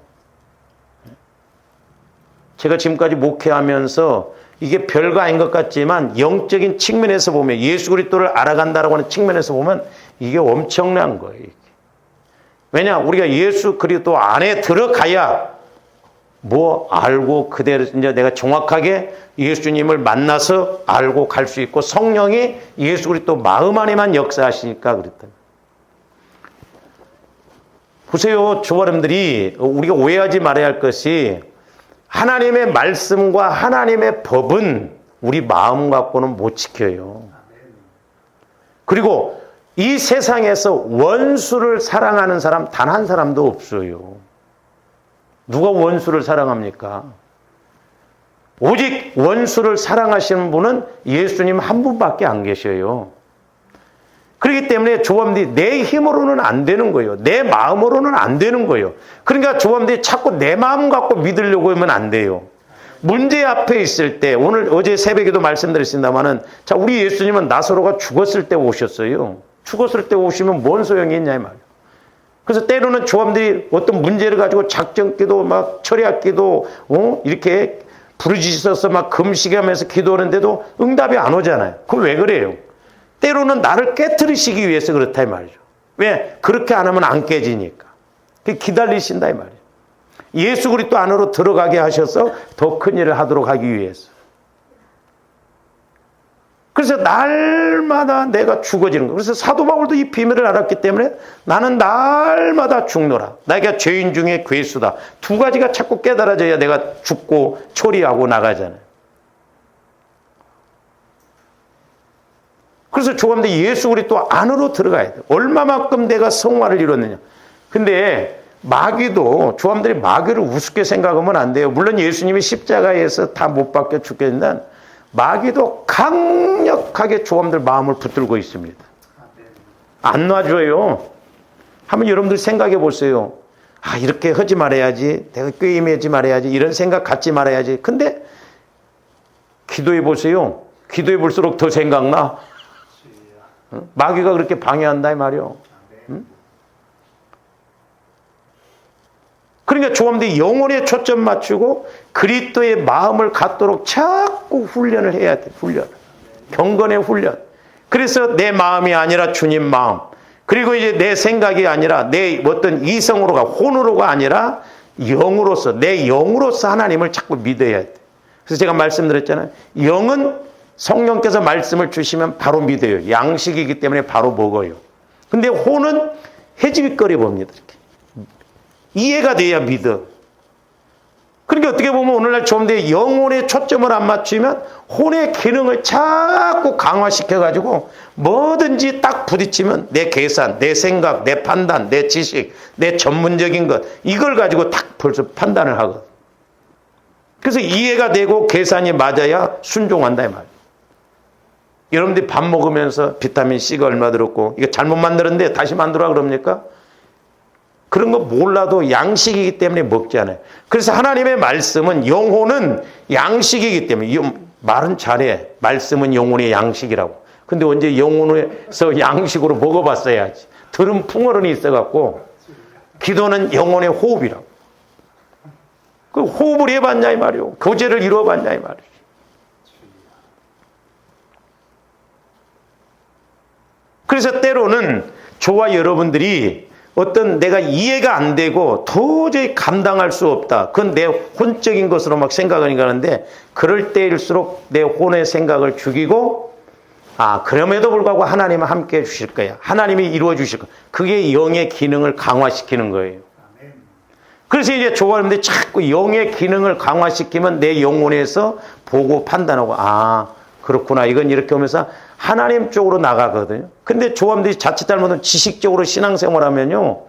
제가 지금까지 목회하면서 이게 별거 아닌 것 같지만 영적인 측면에서 보면 예수 그리스도를 알아간다라고 하는 측면에서 보면 이게 엄청난 거예요. 왜냐? 우리가 예수 그리스도 안에 들어가야 뭐 알고 그대로 이제 내가 정확하게 예수님을 만나서 알고 갈 수 있고 성령이 예수 그리스도 마음 안에만 역사하시니까 그랬다. 보세요. 조아름들이 우리가 오해하지 말아야 할 것이 하나님의 말씀과 하나님의 법은 우리 마음 갖고는 못 지켜요. 그리고 이 세상에서 원수를 사랑하는 사람 단 한 사람도 없어요. 누가 원수를 사랑합니까? 오직 원수를 사랑하시는 분은 예수님 한 분밖에 안 계셔요. 그렇기 때문에 조범들이 내 힘으로는 안 되는 거예요. 내 마음으로는 안 되는 거예요. 그러니까 조범들이 자꾸 내 마음 갖고 믿으려고 하면 안 돼요. 문제 앞에 있을 때 어제 새벽에도 말씀드렸습니다마는 자 우리 예수님은 나사로가 죽었을 때 오셨어요. 죽었을 때 오시면 뭔 소용이 있냐 이 말이에요. 그래서 때로는 조범들이 어떤 문제를 가지고 작전기도 막 철야기도 이렇게 부르짖어서 막 금식하면서 기도하는데도 응답이 안 오잖아요. 그럼 왜 그래요? 때로는 나를 깨트리시기 위해서 그렇다 이 말이죠. 왜? 그렇게 안 하면 안 깨지니까. 기다리신다 이 말이에요. 예수 그리스도 안으로 들어가게 하셔서 더 큰 일을 하도록 하기 위해서. 그래서 날마다 내가 죽어지는 거예요. 그래서 사도 바울도 이 비밀을 알았기 때문에 나는 날마다 죽노라. 내가 죄인 중에 괴수다. 두 가지가 자꾸 깨달아져야 내가 죽고 처리하고 나가잖아요. 그래서 조금 예수 그리스도 안으로 들어가야 돼. 얼마만큼 내가 성화를 이뤘느냐. 근데 마귀도 조함들이 마귀를 우습게 생각하면 안 돼요. 물론 예수님이 십자가에서 다 못 박혀 죽게 된다. 마귀도 강력하게 조함들 마음을 붙들고 있습니다. 안 놔줘요. 한번 여러분들 생각해 보세요. 아 이렇게 하지 말아야지. 내가 꾀임하지 말아야지. 이런 생각 갖지 말아야지. 근데 기도해 보세요. 기도해 볼수록 더 생각나. 마귀가 그렇게 방해한다 이 말이요. 응? 그러니까 조함들이 영혼에 초점 맞추고 그리스도의 마음을 갖도록 자꾸 훈련을 해야 돼. 훈련. 경건의 훈련. 그래서 내 마음이 아니라 주님 마음. 그리고 이제 내 생각이 아니라 내 어떤 이성으로가 혼으로가 아니라 영으로서 내 영으로서 하나님을 자꾸 믿어야 돼. 그래서 제가 말씀드렸잖아요. 영은 성령께서 말씀을 주시면 바로 믿어요. 양식이기 때문에 바로 먹어요. 근데 혼은 해지빗거리 봅니다. 이렇게. 이해가 돼야 믿어. 그러니까 어떻게 보면 오늘날 좀 더 영혼의 초점을 안 맞추면 혼의 기능을 자꾸 강화시켜가지고 뭐든지 딱 부딪히면 내 계산, 내 생각, 내 판단, 내 지식, 내 전문적인 것 이걸 가지고 딱 벌써 판단을 하거든. 그래서 이해가 되고 계산이 맞아야 순종한다 이 말이에요. 여러분들이 밥 먹으면서 비타민C가 얼마 들었고 이거 잘못 만들었는데 다시 만들어 그럽니까? 그런 거 몰라도 양식이기 때문에 먹잖아요. 그래서 하나님의 말씀은 영혼은 양식이기 때문에 말은 잘해. 말씀은 영혼의 양식이라고. 근데 언제 영혼에서 양식으로 먹어봤어야지. 들은 풍어른이 있어갖고 기도는 영혼의 호흡이라고. 그 호흡을 해봤냐 이 말이오. 교제를 이루어봤냐 이 말이오. 그래서 때로는 저와 여러분들이 어떤 내가 이해가 안 되고 도저히 감당할 수 없다. 그건 내 혼적인 것으로 막 생각하니까 하는데 그럴 때일수록 내 혼의 생각을 죽이고 그럼에도 불구하고 하나님은 함께 해주실 거야. 하나님이 이루어 주실 거야. 그게 영의 기능을 강화시키는 거예요. 그래서 이제 조화님들이 자꾸 영의 기능을 강화시키면 내 영혼에서 보고 판단하고 그렇구나. 이건 이렇게 오면서 하나님 쪽으로 나가거든요. 근데 조함들이 자칫 잘못하면 지식적으로 신앙생활 하면요.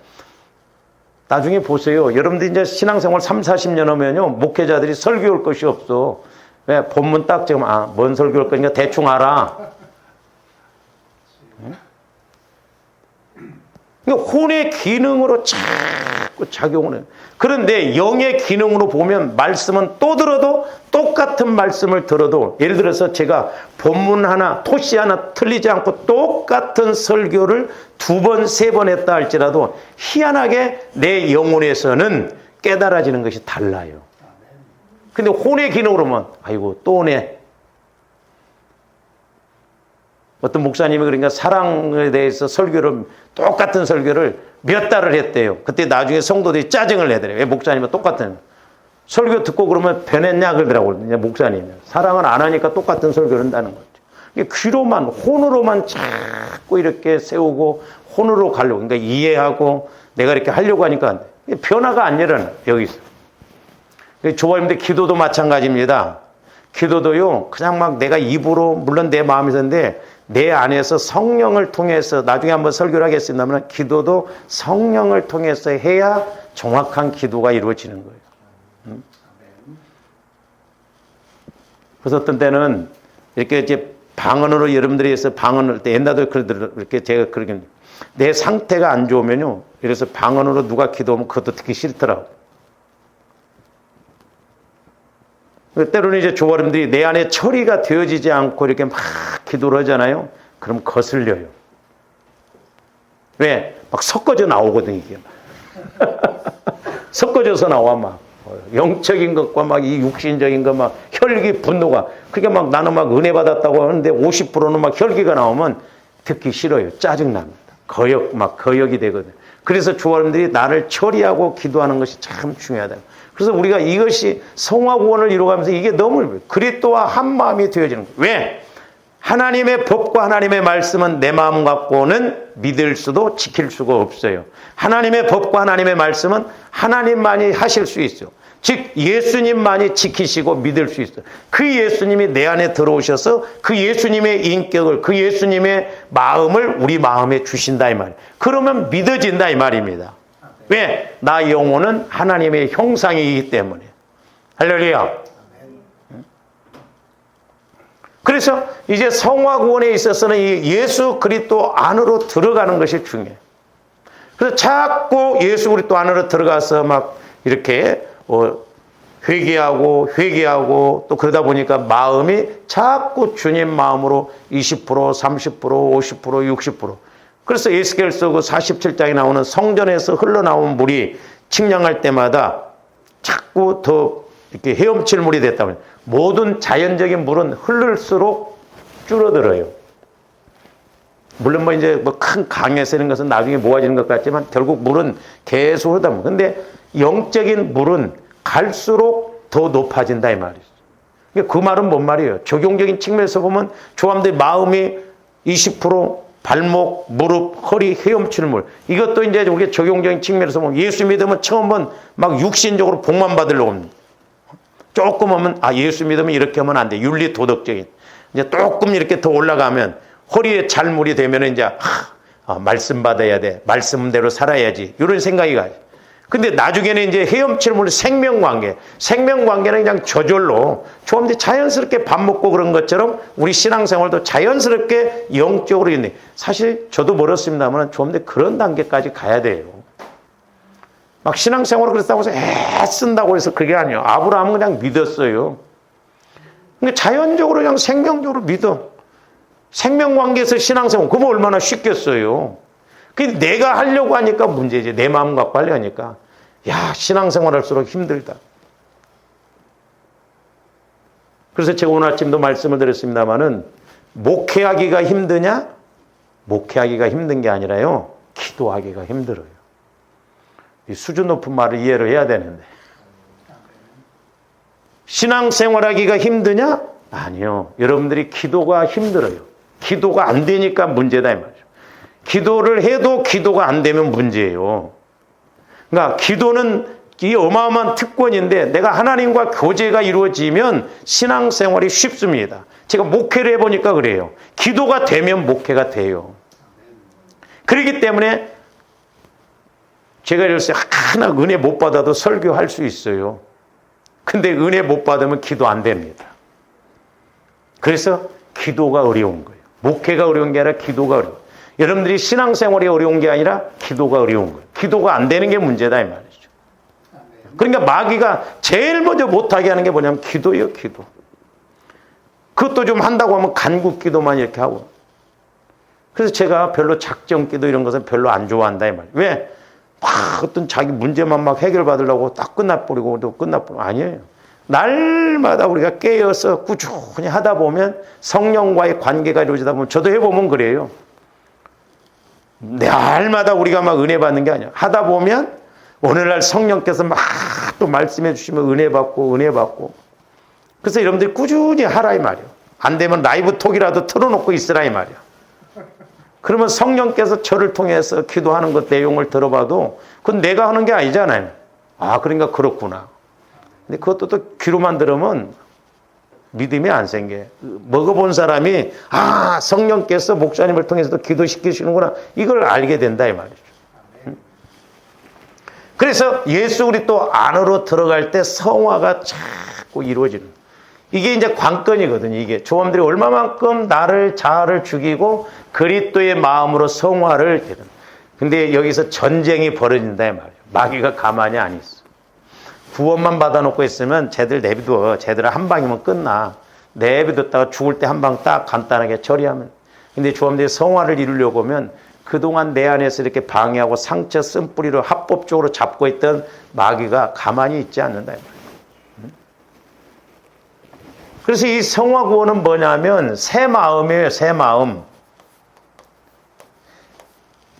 나중에 보세요. 여러분들이 이제 신앙생활 30-40년 하면요. 목회자들이 설교할 것이 없어. 왜? 본문 딱 지금, 뭔 설교할 거니까 대충 알아. 혼의 기능으로 자꾸 작용을 해요. 그런데 영의 기능으로 보면 말씀은 또 들어도 똑같은 말씀을 들어도 예를 들어서 제가 본문 하나, 토시 하나 틀리지 않고 똑같은 설교를 2번, 3번 했다 할지라도 희한하게 내 영혼에서는 깨달아지는 것이 달라요. 근데 혼의 기능으로 보면 아이고 또 오네. 어떤 목사님이 그러니까 사랑에 대해서 똑같은 설교를 몇 달을 했대요. 그때 나중에 성도들이 짜증을 내더래요. 왜 목사님은 똑같은 설교 듣고 그러면 변했냐 그러더라고요. 목사님이. 사랑을 안 하니까 똑같은 설교를 한다는 거죠. 귀로만 혼으로만 자꾸 이렇게 세우고 혼으로 가려고 그러니까 이해하고 내가 이렇게 하려고 하니까 안 돼. 변화가 안 일어나 여기서. 조화님들 기도도 마찬가지입니다. 기도도요 그냥 막 내가 입으로 물론 내 마음에서인데 내 안에서 성령을 통해서 나중에 한번 설교를 하겠습니다만 기도도 성령을 통해서 해야 정확한 기도가 이루어지는 거예요. 그래서 어떤 때는 이렇게 이제 방언으로 여러분들이 해서 방언을 때 옛날에 그렇게 제가 그렇게 내 상태가 안 좋으면요. 그래서 방언으로 누가 기도하면 그것도 듣기 싫더라고. 때로는 이제 조화님들이 내 안에 처리가 되어지지 않고 이렇게 막 기도를 하잖아요. 그럼 거슬려요. 왜? 막 섞어져 나오거든, 이게. 섞어져서 나와, 막. 영적인 것과 막 이 육신적인 것, 막 혈기, 분노가. 그게 막 나는 막 은혜 받았다고 하는데 50%는 막 혈기가 나오면 듣기 싫어요. 짜증납니다. 거역이 되거든. 그래서 조화님들이 나를 처리하고 기도하는 것이 참 중요하다. 그래서 우리가 이것이 성화구원을 이루어가면서 이게 너무 그리스도와 한 마음이 되어지는 거예요. 왜? 하나님의 법과 하나님의 말씀은 내 마음 갖고는 믿을 수도 지킬 수가 없어요. 하나님의 법과 하나님의 말씀은 하나님만이 하실 수 있어요. 즉 예수님만이 지키시고 믿을 수 있어요. 그 예수님이 내 안에 들어오셔서 그 예수님의 인격을 그 예수님의 마음을 우리 마음에 주신다 이 말이에요. 그러면 믿어진다 이 말입니다. 왜? 나 영혼은 하나님의 형상이기 때문에. 할렐루야. 그래서 이제 성화구원에 있어서는 이 예수 그리스도 안으로 들어가는 것이 중요해요. 그래서 자꾸 예수 그리스도 안으로 들어가서 막 이렇게 회개하고 또 그러다 보니까 마음이 자꾸 주님 마음으로 20%, 30%, 50%, 60%. 그래서 에스겔서 그 47장에 나오는 성전에서 흘러나온 물이 측량할 때마다 자꾸 더 이렇게 헤엄칠 물이 됐다면 모든 자연적인 물은 흐를수록 줄어들어요. 물론 뭐 이제 뭐 큰 강에 쓰는 것은 나중에 모아지는 것 같지만 결국 물은 계속 흐르다 보면 근데 영적인 물은 갈수록 더 높아진다 이 말이죠. 그 말은 뭔 말이에요? 적용적인 측면에서 보면 조함들 마음이 20% 발목, 무릎, 허리 헤엄치는 물. 이것도 이제 우리 적용적인 측면에서 보면 예수 믿으면 처음은 막 육신적으로 복만 받으려고 합니다. 조금 하면 예수 믿으면 이렇게 하면 안 돼. 윤리 도덕적인. 이제 조금 이렇게 더 올라가면 허리에 잘물이 되면 이제 말씀 받아야 돼. 말씀대로 살아야지. 이런 생각이 가요. 근데 나중에는 이제 헤엄칠 물 생명관계. 생명관계는 그냥 저절로 좀 자연스럽게 밥 먹고 그런 것처럼 우리 신앙생활도 자연스럽게 영적으로 있네. 사실 저도 멀었습니다만 좀 더 그런 단계까지 가야 돼요. 막 신앙생활을 그랬다고 해서 애쓴다고 해서 그게 아니에요. 아브라함은 그냥 믿었어요. 근데 자연적으로 그냥 생명적으로 믿어. 생명관계에서 신앙생활, 그거 얼마나 쉽겠어요. 근데 내가 하려고 하니까 문제지. 내 마음 갖고 하려고 하니까. 야, 신앙생활 할수록 힘들다. 그래서 제가 오늘 아침도 말씀을 드렸습니다마는 목회하기가 힘드냐? 목회하기가 힘든 게 아니라요. 기도하기가 힘들어요. 이 수준 높은 말을 이해를 해야 되는데. 신앙생활하기가 힘드냐? 아니요. 여러분들이 기도가 힘들어요. 기도가 안 되니까 문제다 이 말이죠. 기도를 해도 기도가 안 되면 문제예요. 그러니까 기도는 이 어마어마한 특권인데 내가 하나님과 교제가 이루어지면 신앙생활이 쉽습니다. 제가 목회를 해보니까 그래요. 기도가 되면 목회가 돼요. 그렇기 때문에 제가 이랬어요. 하나 은혜 못 받아도 설교할 수 있어요. 근데 은혜 못 받으면 기도 안 됩니다. 그래서 기도가 어려운 거예요. 목회가 어려운 게 아니라 기도가 어려워요. 여러분들이 신앙생활이 어려운 게 아니라 기도가 어려운 거예요. 기도가 안 되는 게 문제다 이 말이죠. 그러니까 마귀가 제일 먼저 못하게 하는 게 뭐냐면 기도예요. 기도. 그것도 좀 한다고 하면 간구 기도만 이렇게 하고. 그래서 제가 별로 작정 기도 이런 것은 별로 안 좋아한다 이 말이에요. 왜? 막 어떤 자기 문제만 막 해결받으려고 딱 끝나버리고 또 끝나버리고. 아니에요. 날마다 우리가 깨어서 꾸준히 하다 보면 성령과의 관계가 이루어지다 보면 저도 해보면 그래요. 날마다 우리가 막 은혜 받는 게 아니야. 하다 보면 오늘날 성령께서 막 또 말씀해 주시면 은혜 받고. 그래서 여러분들이 꾸준히 하라 이 말이에요. 안 되면 라이브 톡이라도 틀어놓고 있으라 이 말이에요. 그러면 성령께서 저를 통해서 기도하는 것 내용을 들어봐도 그건 내가 하는 게 아니잖아요. 그러니까 그렇구나. 근데 그것도 또 귀로만 들으면 믿음이 안 생겨. 먹어본 사람이 성령께서 목사님을 통해서도 기도시키시는구나. 이걸 알게 된다 이 말이죠. 그래서 예수 그리스도 안으로 들어갈 때 성화가 자꾸 이루어지는. 이게 이제 관건이거든요. 이게 조함들이 얼마만큼 나를 자아를 죽이고 그리스도의 마음으로 성화를 되는. 근데 여기서 전쟁이 벌어진다 이 말이에요. 마귀가 가만히 안 있어. 구원만 받아놓고 있으면 쟤들 내비둬. 쟤들은 한 방이면 끝나. 내비뒀다가 죽을 때 한 방 딱 간단하게 처리하면. 근데 조함들이 성화를 이루려고 하면 그동안 내 안에서 이렇게 방해하고 상처 쓴뿌리로 합법적으로 잡고 있던 마귀가 가만히 있지 않는다. 그래서 이 성화 구원은 뭐냐면 새 마음이에요. 새 마음.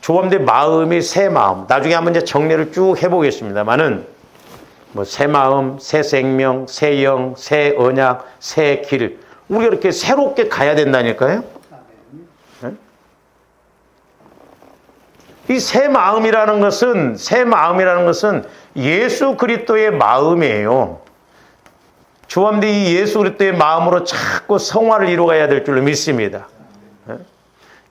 조함들의 마음이 새 마음. 나중에 한번 이제 정리를 쭉 해보겠습니다만은 새 마음, 새 생명, 새 영, 새 언약, 새 길. 우리가 이렇게 새롭게 가야 된다니까요. 이 새 마음이라는 것은 예수 그리스도의 마음이에요. 조함들이 이 예수 그리스도의 마음으로 자꾸 성화를 이루어가야 될 줄로 믿습니다.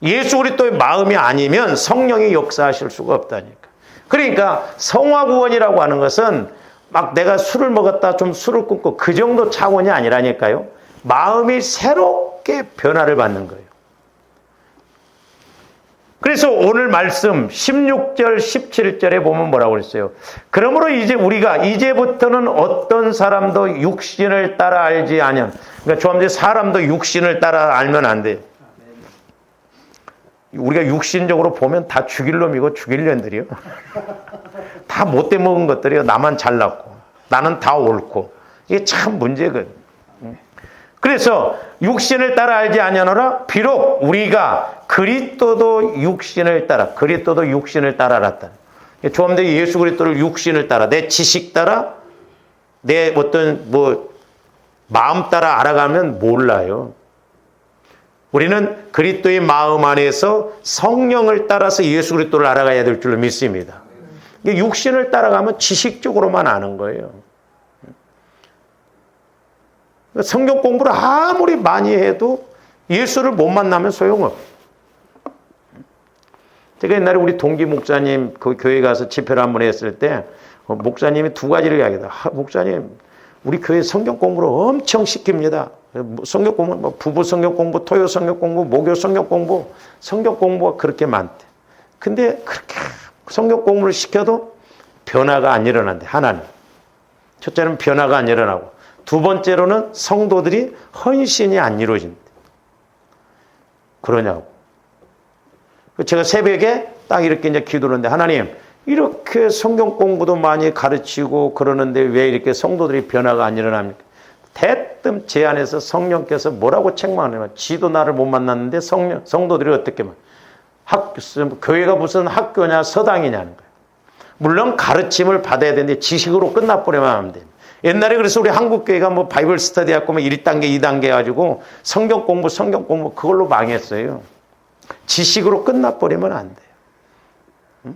예수 그리스도의 마음이 아니면 성령이 역사하실 수가 없다니까. 그러니까 성화 구원이라고 하는 것은 막 내가 술을 먹었다 좀 술을 끊고 그 정도 차원이 아니라니까요. 마음이 새롭게 변화를 받는 거예요. 그래서 오늘 말씀 16절 17절에 보면 뭐라고 그랬어요? 그러므로 이제 우리가 이제부터는 어떤 사람도 육신을 따라 알지 아니하면, 그러니까 조함들 사람도 육신을 따라 알면 안 돼요. 우리가 육신적으로 보면 다 죽일 놈이고 죽일 년들이요. 다 못돼 먹은 것들이요. 나만 잘났고 나는 다 옳고. 이게 참 문제거든. 그래서 육신을 따라 알지 아니하노라. 비록 우리가 그리스도도 육신을 따라 알았다. 조함들이 예수 그리스도를 육신을 따라, 내 지식 따라, 내 어떤 마음 따라 알아가면 몰라요. 우리는 그리스도의 마음 안에서 성령을 따라서 예수 그리스도를 알아가야 될 줄로 믿습니다. 육신을 따라가면 지식적으로만 아는 거예요. 성경 공부를 아무리 많이 해도 예수를 못 만나면 소용없어요. 제가 옛날에 우리 동기 목사님 그 교회 가서 집회를 한번 했을 때 목사님이 두 가지를 이야기하다. 목사님, 우리 교회 성경 공부를 엄청 시킵니다. 성경 공부, 부부 성경 공부, 토요 성경 공부, 목요 성경 공부가 그렇게 많대. 근데 그렇게 성경 공부를 시켜도 변화가 안 일어난대. 하나는. 첫째는 변화가 안 일어나고, 두 번째로는 성도들이 헌신이 안 이루어진대. 그러냐고. 제가 새벽에 딱 이렇게 이제 기도를 했는데, 하나님, 이렇게 성경 공부도 많이 가르치고 그러는데 왜 이렇게 성도들이 변화가 안 일어납니까? 대뜸 제 안에서 성령께서 뭐라고 책망하냐면, 지도 나를 못 만났는데 성도들이 어떻게 교회가 무슨 학교냐 서당이냐는 거예요. 물론 가르침을 받아야 되는데 지식으로 끝나버리면 안 돼요. 옛날에 그래서 우리 한국교회가 바이블 스터디 학교 1단계, 2단계 해가지고 성경 공부 그걸로 망했어요. 지식으로 끝나버리면 안 돼요.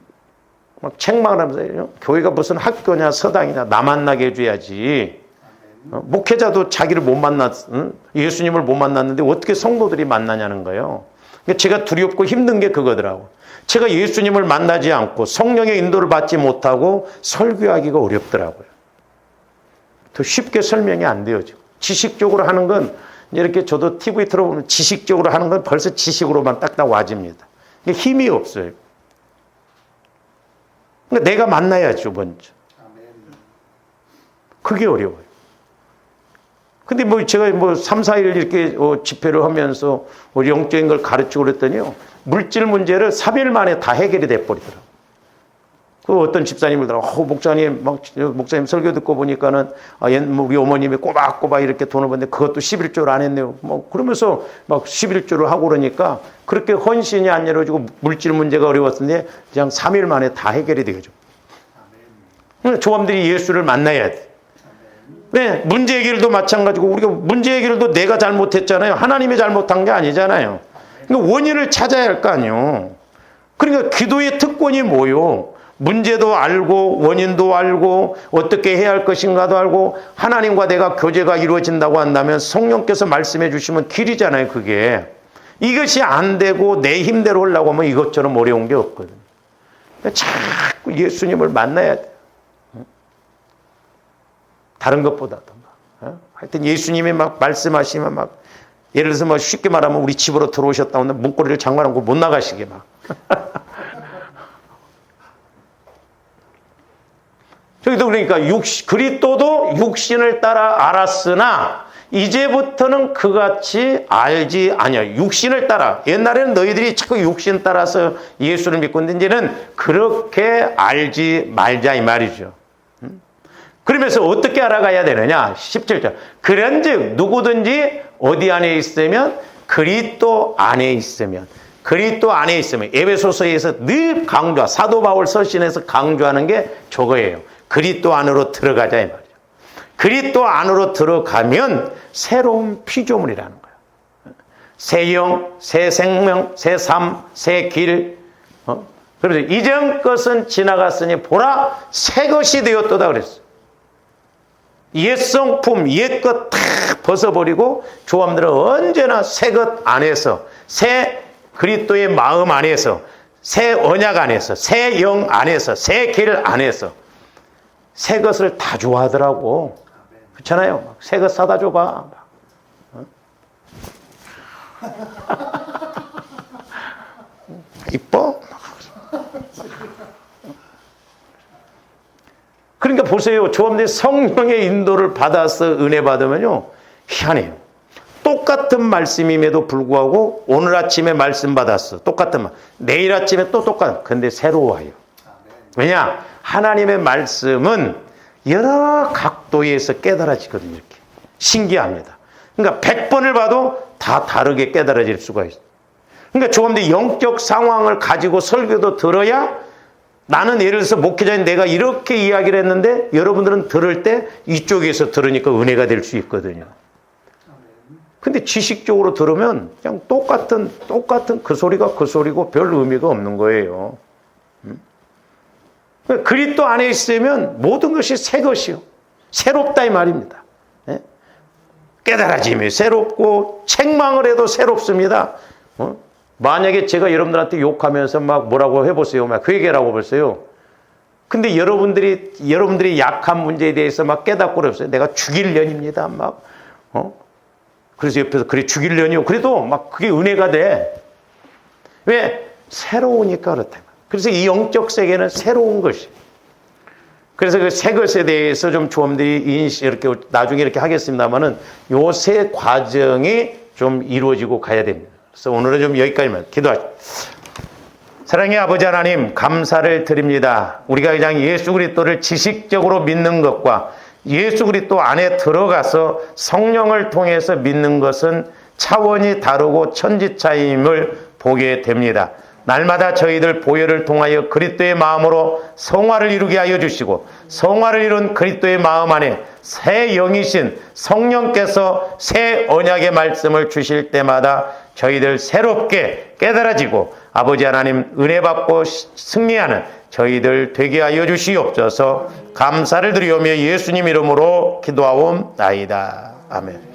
막 책망을 하면서 교회가 무슨 학교냐 서당이냐 나 만나게 해줘야지. 목회자도 자기를 못 예수님을 못 만났는데 어떻게 성도들이 만나냐는 거예요. 제가 두렵고 힘든 게 그거더라고. 제가 예수님을 만나지 않고 성령의 인도를 받지 못하고 설교하기가 어렵더라고요. 더 쉽게 설명이 안 돼요. 지식적으로 하는 건 이렇게 저도 TV 틀어보면 지식적으로 하는 건 벌써 지식으로만 딱딱 와집니다. 힘이 없어요. 그러니까 내가 만나야죠, 먼저. 그게 어려워요. 근데 제가 3, 4일 이렇게 집회를 하면서 영적인 걸 가르치고 그랬더니요, 물질 문제를 3일 만에 다 해결이 돼버리더라고요. 그 어떤 집사님을 들어, 목사님 설교 듣고 보니까는, 우리 어머님이 꼬박꼬박 이렇게 돈을 버는데 그것도 11조를 안 했네요. 그러면서 11조를 하고 그러니까 그렇게 헌신이 안 이루어지고 물질 문제가 어려웠는데 그냥 3일 만에 다 해결이 되죠. 조함들이 예수를 만나야 돼. 네, 문제 해결도 마찬가지고, 우리가 문제 해결도 내가 잘못했잖아요. 하나님이 잘못한 게 아니잖아요. 그러니까 원인을 찾아야 할 거 아니에요. 그러니까 기도의 특권이 뭐요? 문제도 알고 원인도 알고 어떻게 해야 할 것인가도 알고, 하나님과 내가 교제가 이루어진다고 한다면 성령께서 말씀해 주시면 길이잖아요. 그게 이것이 안 되고 내 힘대로 하려고 하면 이것처럼 어려운 게 없거든요. 자꾸 예수님을 만나야 돼. 다른 것보다도 하여튼 예수님이 말씀하시면 예를 들어서 쉽게 말하면 우리 집으로 들어오셨다고 하면 문고리를 장만하고 못 나가시게 저기도 그러니까 그리스도도 육신을 따라 알았으나 이제부터는 그같이 알지 아니하여. 육신을 따라. 옛날에는 너희들이 자꾸 육신 따라서 예수를 믿고 있는데 이제는 그렇게 알지 말자 이 말이죠. 그러면서 어떻게 알아가야 되느냐? 17절. 그런즉 누구든지 어디 안에 있으면 그리스도 안에 있으면 에베소서에서 늘 사도 바울 서신에서 강조하는 게 저거예요. 그리스도 안으로 들어가자 이 말이죠. 그리스도 안으로 들어가면 새로운 피조물이라는 거예요. 새 영, 새 생명, 새 삶, 새 길. 그래서 이전 것은 지나갔으니 보라 새 것이 되었도다 그랬어요. 옛 성품, 옛 것 다 벗어버리고 조함들은 언제나 새 것 안에서, 새 그리스도의 마음 안에서, 새 언약 안에서, 새 영 안에서, 새 길 안에서 새 것을 다 좋아하더라고. 그렇잖아요. 새 것 사다 줘봐. 이뻐? 그러니까 보세요. 조함들이 성령의 인도를 받아서 은혜 받으면요, 희한해요. 똑같은 말씀임에도 불구하고 오늘 아침에 말씀 받았어. 똑같은 말. 내일 아침에 또 똑같은. 근데 새로워요. 왜냐? 하나님의 말씀은 여러 각도에서 깨달아지거든요. 이렇게. 신기합니다. 그러니까 100번을 봐도 다 다르게 깨달아질 수가 있어요. 그러니까 조금 더 영적 상황을 가지고 설교도 들어야 나는 예를 들어서 목회자인 내가 이렇게 이야기를 했는데 여러분들은 들을 때 이쪽에서 들으니까 은혜가 될 수 있거든요. 근데 지식적으로 들으면 그냥 똑같은 그 소리가 그 소리고 별 의미가 없는 거예요. 그리스도 안에 있으면 모든 것이 새 것이요. 새롭다 이 말입니다. 깨달아짐이 새롭고 책망을 해도 새롭습니다. 만약에 제가 여러분들한테 욕하면서 막 뭐라고 해보세요. 막 그 얘기라고 보세요. 근데 여러분들이 약한 문제에 대해서 막 깨닫고 그랬어요. 내가 죽일년입니다. 막, 그래서 옆에서 그래 죽일년이요. 그래도 막 그게 은혜가 돼. 왜? 새로우니까 그렇다. 그래서 이 영적 세계는 새로운 것이. 그래서 그 새 것에 대해서 좀 이렇게 나중에 이렇게 하겠습니다만은 요 새 과정이 좀 이루어지고 가야 됩니다. 그래서 오늘은 좀 여기까지만 기도하시죠. 사랑의 아버지 하나님 감사를 드립니다. 우리가 그냥 예수 그리스도를 지식적으로 믿는 것과 예수 그리스도 안에 들어가서 성령을 통해서 믿는 것은 차원이 다르고 천지차이임을 보게 됩니다. 날마다 저희들 보혈을 통하여 그리스도의 마음으로 성화를 이루게 하여 주시고 성화를 이룬 그리스도의 마음 안에 새 영이신 성령께서 새 언약의 말씀을 주실 때마다 저희들 새롭게 깨달아지고 아버지 하나님 은혜 받고 승리하는 저희들 되게 하여 주시옵소서. 감사를 드리오며 예수님 이름으로 기도하옵나이다. 아멘.